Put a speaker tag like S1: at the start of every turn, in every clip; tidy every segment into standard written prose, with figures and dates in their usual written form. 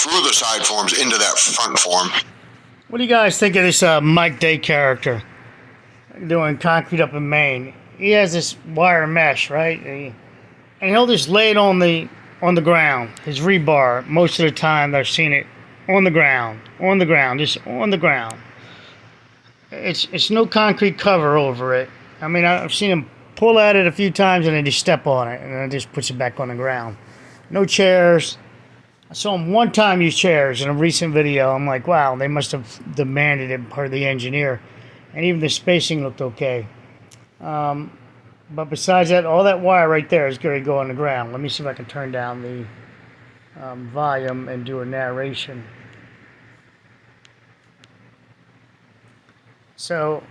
S1: through the side forms into that front form.
S2: What do you guys think of this Mike Day character doing concrete up in Maine? He has this wire mesh, right? And he'll just lay it on the ground, his rebar. Most of the time, I've seen it on the ground, just on the ground. It's no concrete cover over it. I mean, I've seen him pull at it a few times and then just step on it and then just puts it back on the ground. No chairs. I saw him one time use chairs in a recent video. I'm like, wow, they must have demanded it per the engineer. And even the spacing looked okay. But besides that, all that wire right there is going to go on the ground. Let me see if I can turn down the volume and do a narration. So,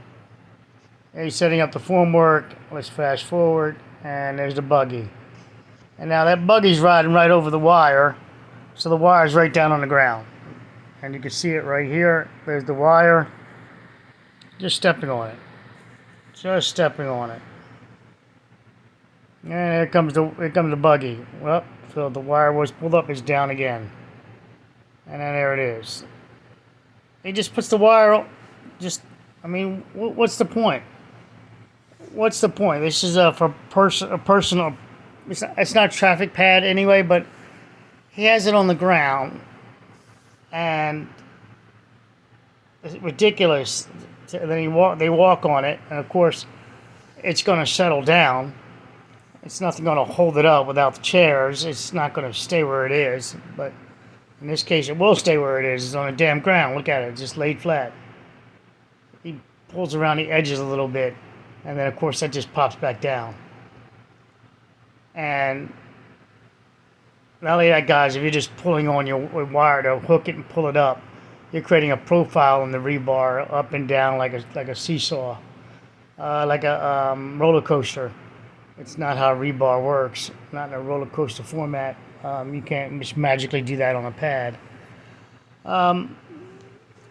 S2: he's setting up the formwork. Let's fast forward, and there's the buggy. And now that buggy's riding right over the wire, so the wire's right down on the ground. And you can see it right here. There's the wire. Just stepping on it. Just stepping on it. And here comes the buggy. Well, so the wire was pulled up, it's down again. And then there it is. He just puts the wire, I mean, what's the point? What's the point? This is for a personal, it's not traffic pad anyway, but he has it on the ground. And it's ridiculous. Then they walk on it, and of course, it's going to settle down. It's nothing going to hold it up without the chairs. It's not going to stay where it is. But in this case, it will stay where it is. It's on a damn ground. Look at it. It's just laid flat. He pulls around the edges a little bit. And then, of course, that just pops back down. And not only that, guys, if you're just pulling on your wire to hook it and pull it up, you're creating a profile in the rebar up and down like a seesaw, like a roller coaster. It's not how rebar works. Not in a roller coaster format. You can't just magically do that on a pad.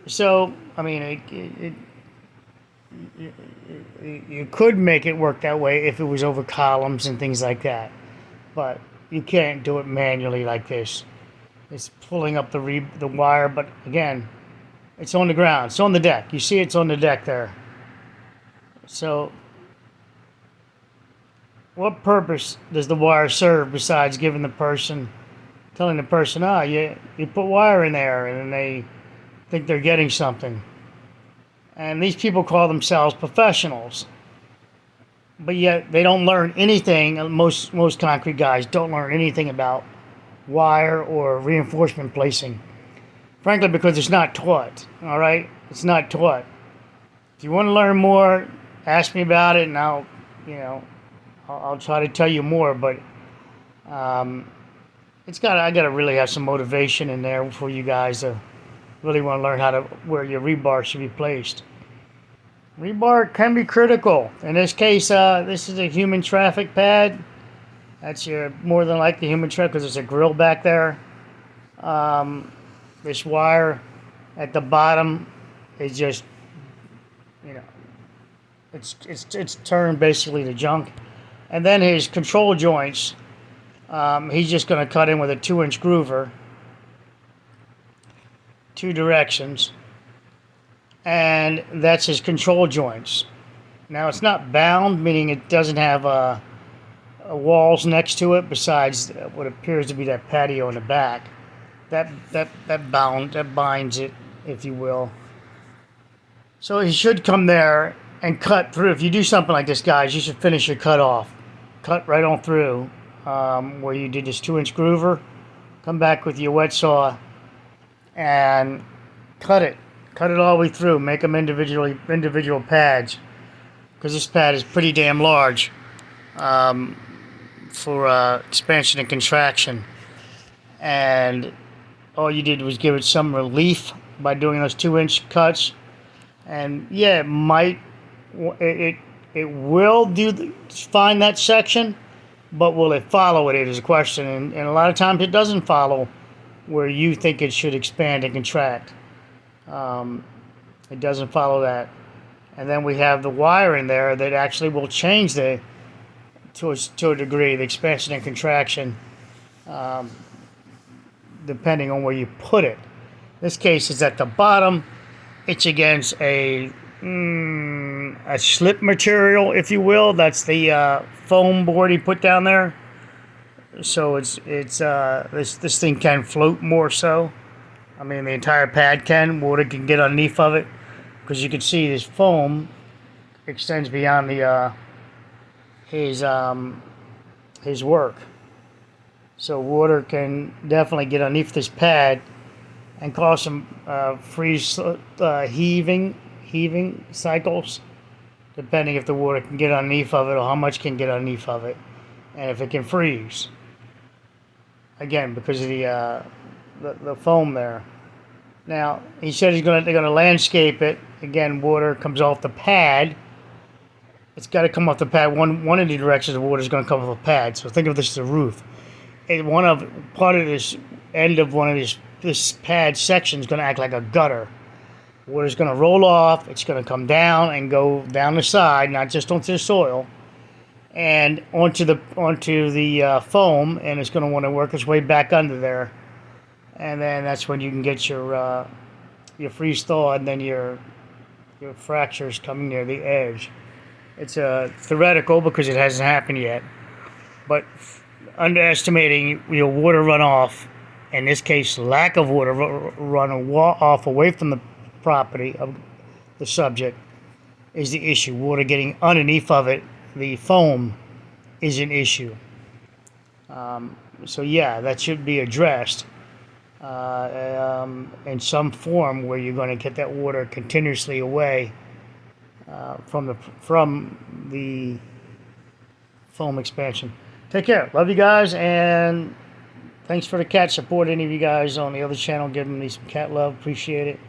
S2: So, I mean, you could make it work that way if it was over columns and things like that, but you can't do it manually like this. It's pulling up the wire, but again, it's on the ground. It's on the deck. You see it's on the deck there. So, what purpose does the wire serve besides telling the person, you put wire in there, and then they think they're getting something. And these people call themselves professionals, but yet they don't learn anything. Most concrete guys don't learn anything about wire or reinforcement placing. Frankly, because it's not taught. All right, it's not taught. If you want to learn more, ask me about it, and I'll try to tell you more. But I gotta really have some motivation in there for you guys to really want to learn where your rebar should be placed. Rebar can be critical. In this case, this is a human traffic pad. That's more than likely human traffic because there's a grill back there. This wire at the bottom is just, it's turned basically to junk. And then his control joints, he's just going to cut in with a 2-inch groover, 2 directions, and that's his control joints. Now it's not bound, meaning it doesn't have walls next to it besides what appears to be that patio in the back. That binds it, if you will. So he should come there and cut through. If you do something like this, guys, you should finish your cut off. Cut right on through where you did this 2-inch groover. Come back with your wet saw and cut it. Cut it all the way through. Make them individual pads, because this pad is pretty damn large for expansion and contraction. And all you did was give it some relief by doing those 2-inch cuts. And yeah, it will find that section, but will it follow it is a question. And a lot of times it doesn't follow where you think it should expand and contract. It doesn't follow that. And then we have the wire in there that actually will change to a degree, the expansion and contraction depending on where you put it. In this case, it's at the bottom. It's against a slip material, if you will. That's the foam board he put down there. So this thing can float more so. I mean, the entire pad can. Water can get underneath of it, because you can see this foam extends beyond the his work. So water can definitely get underneath this pad and cause some freeze heaving cycles, depending if the water can get underneath of it or how much can get underneath of it, and if it can freeze. Again, because of the foam there. Now, he said they're gonna landscape it. Again, water comes off the pad. It's got to come off the pad. One of the directions the water is going to come off the pad. So think of this as a roof. And part of this end of this pad section is going to act like a gutter. Water is going to roll off. It's going to come down and go down the side, not just onto the soil, and onto the foam, and it's going to want to work its way back under there. And then that's when you can get your freeze thaw, and then your fractures coming near the edge. It's theoretical because it hasn't happened yet, but underestimating your water runoff, in this case lack of water runoff away from the property of the subject, is the issue. Water getting underneath of it, the foam, is an issue. So yeah, that should be addressed in some form, where you're going to get that water continuously away from the foam expansion. Take care. Love you guys, and thanks for the cat support. Any of you guys on the other channel giving me some cat love, appreciate it.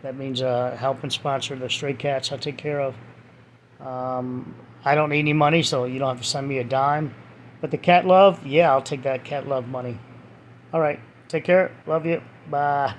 S2: That means helping sponsor the stray cats I take care of. I don't need any money, so you don't have to send me a dime. But the cat love, yeah, I'll take that cat love money. All right, take care. Love you. Bye.